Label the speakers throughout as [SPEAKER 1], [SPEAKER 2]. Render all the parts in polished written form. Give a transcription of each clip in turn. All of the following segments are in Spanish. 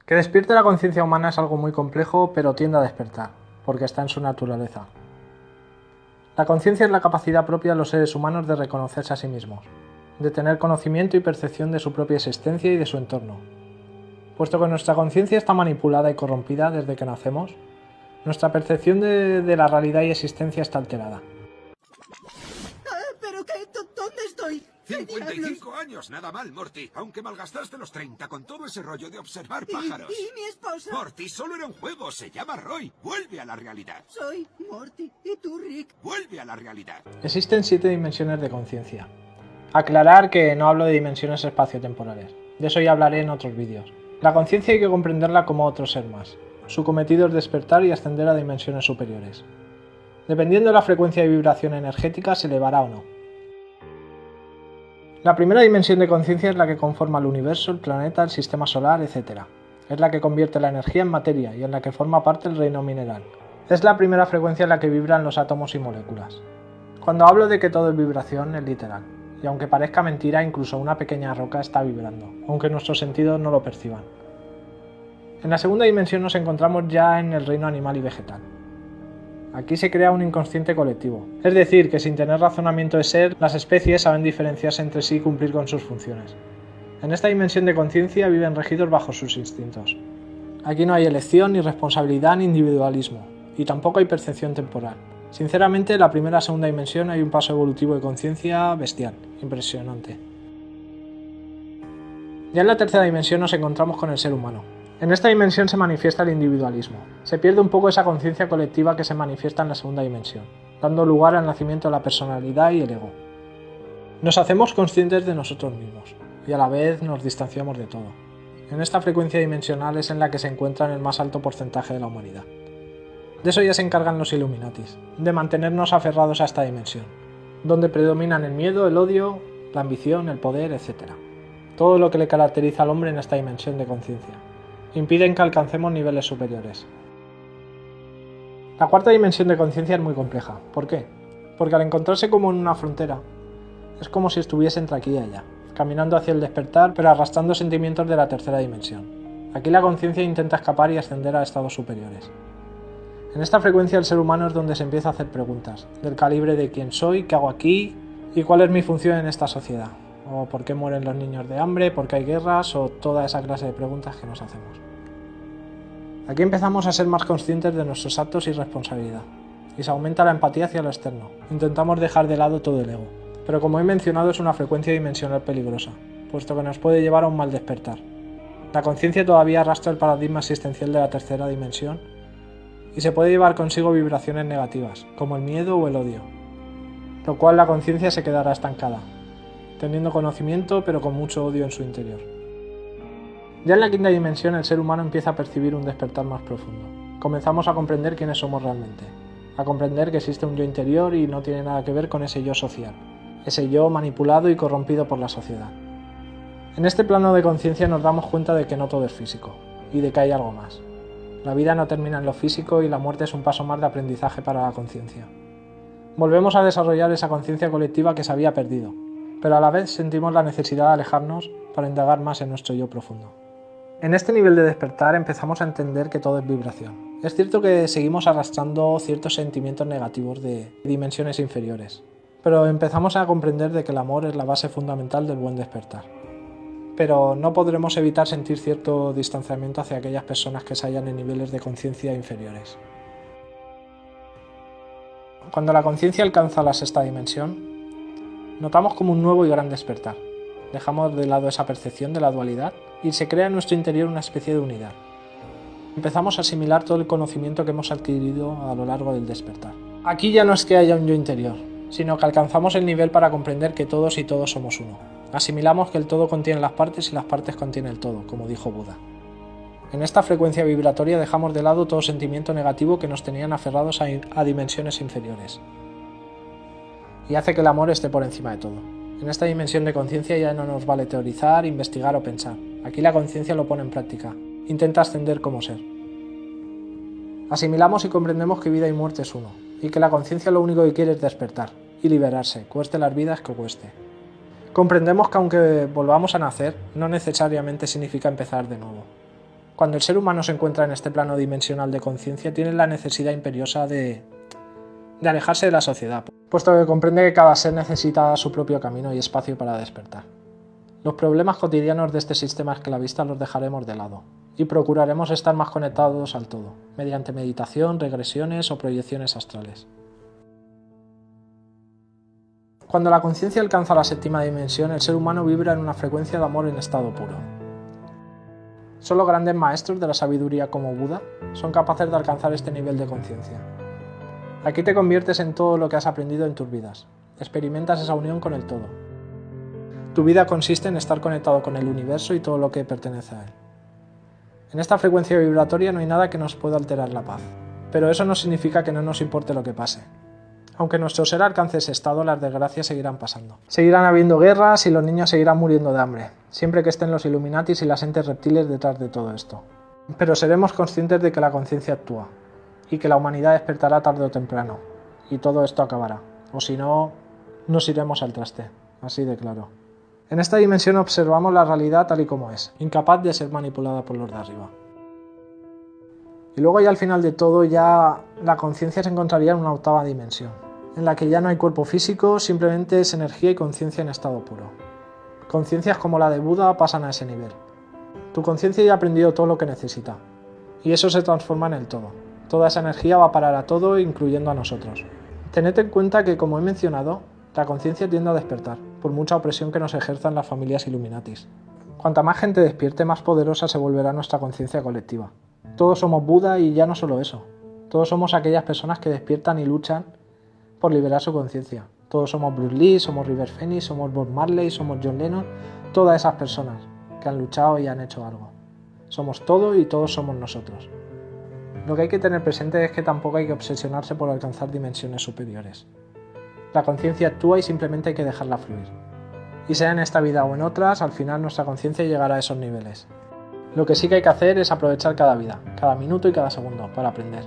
[SPEAKER 1] Que despierte la conciencia humana es algo muy complejo, pero tiende a despertar, porque está en su naturaleza. La conciencia es la capacidad propia de los seres humanos de reconocerse a sí mismos, de tener conocimiento y percepción de su propia existencia y de su entorno. Puesto que nuestra conciencia está manipulada y corrompida desde que nacemos, nuestra percepción de la realidad y existencia está alterada.
[SPEAKER 2] ¿Pero qué? ¿Dónde estoy? ¿Qué
[SPEAKER 3] 55
[SPEAKER 2] diablos?
[SPEAKER 3] años, nada mal, Morty. Aunque malgastaste los 30 con todo ese rollo de observar pájaros.
[SPEAKER 2] ¿Y mi esposa?
[SPEAKER 3] Morty, solo era un juego. Se llama Roy. Vuelve a la realidad.
[SPEAKER 2] Soy Morty. ¿Y tú, Rick?
[SPEAKER 3] Vuelve a la realidad.
[SPEAKER 1] Existen 7 dimensiones de conciencia. Aclarar que no hablo de dimensiones espaciotemporales. De eso ya hablaré en otros vídeos. La conciencia hay que comprenderla como otro ser más. Su cometido es despertar y ascender a dimensiones superiores. Dependiendo de la frecuencia de vibración energética, se elevará o no. La primera dimensión de conciencia es la que conforma el universo, el planeta, el sistema solar, etc. Es la que convierte la energía en materia y en la que forma parte el reino mineral. Es la primera frecuencia en la que vibran los átomos y moléculas. Cuando hablo de que todo es vibración, es literal. Y aunque parezca mentira, incluso una pequeña roca está vibrando, aunque nuestros sentidos no lo perciban. En la segunda dimensión nos encontramos ya en el reino animal y vegetal. Aquí se crea un inconsciente colectivo, es decir, que sin tener razonamiento de ser, las especies saben diferenciarse entre sí y cumplir con sus funciones. En esta dimensión de conciencia viven regidos bajo sus instintos. Aquí no hay elección, ni responsabilidad, ni individualismo, y tampoco hay percepción temporal. Sinceramente, en la primera y segunda dimensión hay un paso evolutivo de conciencia bestial, impresionante. Ya en la tercera dimensión nos encontramos con el ser humano. En esta dimensión se manifiesta el individualismo. Se pierde un poco esa conciencia colectiva que se manifiesta en la segunda dimensión, dando lugar al nacimiento de la personalidad y el ego. Nos hacemos conscientes de nosotros mismos, y a la vez nos distanciamos de todo. En esta frecuencia dimensional es en la que se encuentra en el más alto porcentaje de la humanidad. De eso ya se encargan los Illuminatis, de mantenernos aferrados a esta dimensión, donde predominan el miedo, el odio, la ambición, el poder, etc. Todo lo que le caracteriza al hombre en esta dimensión de conciencia. Impiden que alcancemos niveles superiores. La cuarta dimensión de conciencia es muy compleja. ¿Por qué? Porque al encontrarse como en una frontera, es como si estuviese entre aquí y allá, caminando hacia el despertar, pero arrastrando sentimientos de la tercera dimensión. Aquí la conciencia intenta escapar y ascender a estados superiores. En esta frecuencia el ser humano es donde se empieza a hacer preguntas, del calibre de quién soy, qué hago aquí y cuál es mi función en esta sociedad, o por qué mueren los niños de hambre, por qué hay guerras, o toda esa clase de preguntas que nos hacemos. Aquí empezamos a ser más conscientes de nuestros actos y responsabilidad, y se aumenta la empatía hacia lo externo. Intentamos dejar de lado todo el ego, pero como he mencionado es una frecuencia dimensional peligrosa, puesto que nos puede llevar a un mal despertar. La conciencia todavía arrastra el paradigma existencial de la tercera dimensión, y se puede llevar consigo vibraciones negativas, como el miedo o el odio, lo cual la conciencia se quedará estancada, teniendo conocimiento pero con mucho odio en su interior. Ya en la quinta dimensión el ser humano empieza a percibir un despertar más profundo. Comenzamos a comprender quiénes somos realmente, a comprender que existe un yo interior y no tiene nada que ver con ese yo social, ese yo manipulado y corrompido por la sociedad. En este plano de conciencia nos damos cuenta de que no todo es físico, y de que hay algo más. La vida no termina en lo físico y la muerte es un paso más de aprendizaje para la conciencia. Volvemos a desarrollar esa conciencia colectiva que se había perdido, pero a la vez sentimos la necesidad de alejarnos para indagar más en nuestro yo profundo. En este nivel de despertar empezamos a entender que todo es vibración. Es cierto que seguimos arrastrando ciertos sentimientos negativos de dimensiones inferiores, pero empezamos a comprender de que el amor es la base fundamental del buen despertar. Pero no podremos evitar sentir cierto distanciamiento hacia aquellas personas que se hallan en niveles de conciencia inferiores. Cuando la conciencia alcanza la sexta dimensión, notamos como un nuevo y gran despertar. Dejamos de lado esa percepción de la dualidad y se crea en nuestro interior una especie de unidad. Empezamos a asimilar todo el conocimiento que hemos adquirido a lo largo del despertar. Aquí ya no es que haya un yo interior, sino que alcanzamos el nivel para comprender que todos y todos somos uno. Asimilamos que el todo contiene las partes y las partes contienen el todo, como dijo Buda. En esta frecuencia vibratoria dejamos de lado todo sentimiento negativo que nos tenían aferrados a dimensiones inferiores. Y hace que el amor esté por encima de todo. En esta dimensión de conciencia ya no nos vale teorizar, investigar o pensar. Aquí la conciencia lo pone en práctica. Intenta ascender como ser. Asimilamos y comprendemos que vida y muerte es uno, y que la conciencia lo único que quiere es despertar y liberarse, cueste las vidas que cueste. Comprendemos que aunque volvamos a nacer, no necesariamente significa empezar de nuevo. Cuando el ser humano se encuentra en este plano dimensional de conciencia, tiene la necesidad imperiosa de alejarse de la sociedad, puesto que comprende que cada ser necesita su propio camino y espacio para despertar. Los problemas cotidianos de este sistema esclavista los dejaremos de lado y procuraremos estar más conectados al todo, mediante meditación, regresiones o proyecciones astrales. Cuando la conciencia alcanza la séptima dimensión, el ser humano vibra en una frecuencia de amor en estado puro. Solo grandes maestros de la sabiduría como Buda son capaces de alcanzar este nivel de conciencia. Aquí te conviertes en todo lo que has aprendido en tus vidas. Experimentas esa unión con el todo. Tu vida consiste en estar conectado con el universo y todo lo que pertenece a él. En esta frecuencia vibratoria no hay nada que nos pueda alterar la paz, pero eso no significa que no nos importe lo que pase. Aunque nuestro ser alcance ese estado, las desgracias seguirán pasando. Seguirán habiendo guerras y los niños seguirán muriendo de hambre, siempre que estén los Illuminatis y las entes reptiles detrás de todo esto. Pero seremos conscientes de que la conciencia actúa, y que la humanidad despertará tarde o temprano, y todo esto acabará, o si no, nos iremos al traste, así de claro. En esta dimensión observamos la realidad tal y como es, incapaz de ser manipulada por los de arriba. Y luego ya al final de todo, ya la conciencia se encontraría en una octava dimensión, en la que ya no hay cuerpo físico, simplemente es energía y conciencia en estado puro. Conciencias como la de Buda pasan a ese nivel. Tu conciencia ya ha aprendido todo lo que necesita, y eso se transforma en el todo. Toda esa energía va a parar a todo, incluyendo a nosotros. Tened en cuenta que, como he mencionado, la conciencia tiende a despertar, por mucha opresión que nos ejerzan las familias Illuminatis. Cuanta más gente despierte, más poderosa se volverá nuestra conciencia colectiva. Todos somos Buda y ya no solo eso. Todos somos aquellas personas que despiertan y luchan por liberar su conciencia. Todos somos Bruce Lee, somos River Phoenix, somos Bob Marley, somos John Lennon. Todas esas personas que han luchado y han hecho algo. Somos todo y todos somos nosotros. Lo que hay que tener presente es que tampoco hay que obsesionarse por alcanzar dimensiones superiores. La conciencia actúa y simplemente hay que dejarla fluir. Y sea en esta vida o en otras, al final nuestra conciencia llegará a esos niveles. Lo que sí que hay que hacer es aprovechar cada vida, cada minuto y cada segundo para aprender.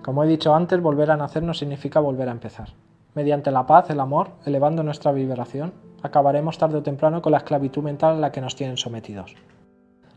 [SPEAKER 1] Como he dicho antes, volver a nacer no significa volver a empezar. Mediante la paz, el amor, elevando nuestra vibración, acabaremos tarde o temprano con la esclavitud mental a la que nos tienen sometidos.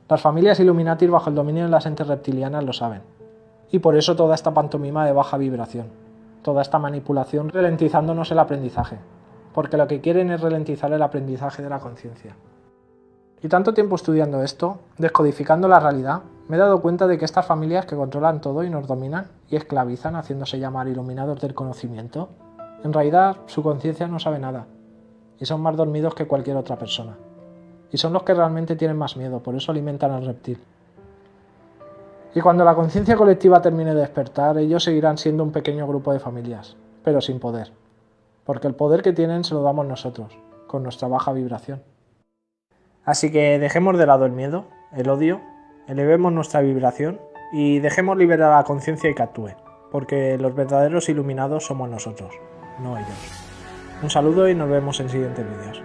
[SPEAKER 1] Las familias Illuminati bajo el dominio de las entes reptilianas lo saben. Y por eso toda esta pantomima de baja vibración, toda esta manipulación ralentizándonos el aprendizaje, porque lo que quieren es ralentizar el aprendizaje de la conciencia. Y tanto tiempo estudiando esto, descodificando la realidad, me he dado cuenta de que estas familias que controlan todo y nos dominan y esclavizan haciéndose llamar iluminados del conocimiento, en realidad su conciencia no sabe nada, y son más dormidos que cualquier otra persona. Y son los que realmente tienen más miedo, por eso alimentan al reptil. Y cuando la conciencia colectiva termine de despertar, ellos seguirán siendo un pequeño grupo de familias, pero sin poder. Porque el poder que tienen se lo damos nosotros, con nuestra baja vibración. Así que dejemos de lado el miedo, el odio, elevemos nuestra vibración y dejemos liberar a la conciencia y que actúe, porque los verdaderos iluminados somos nosotros, no ellos. Un saludo y nos vemos en siguientes vídeos.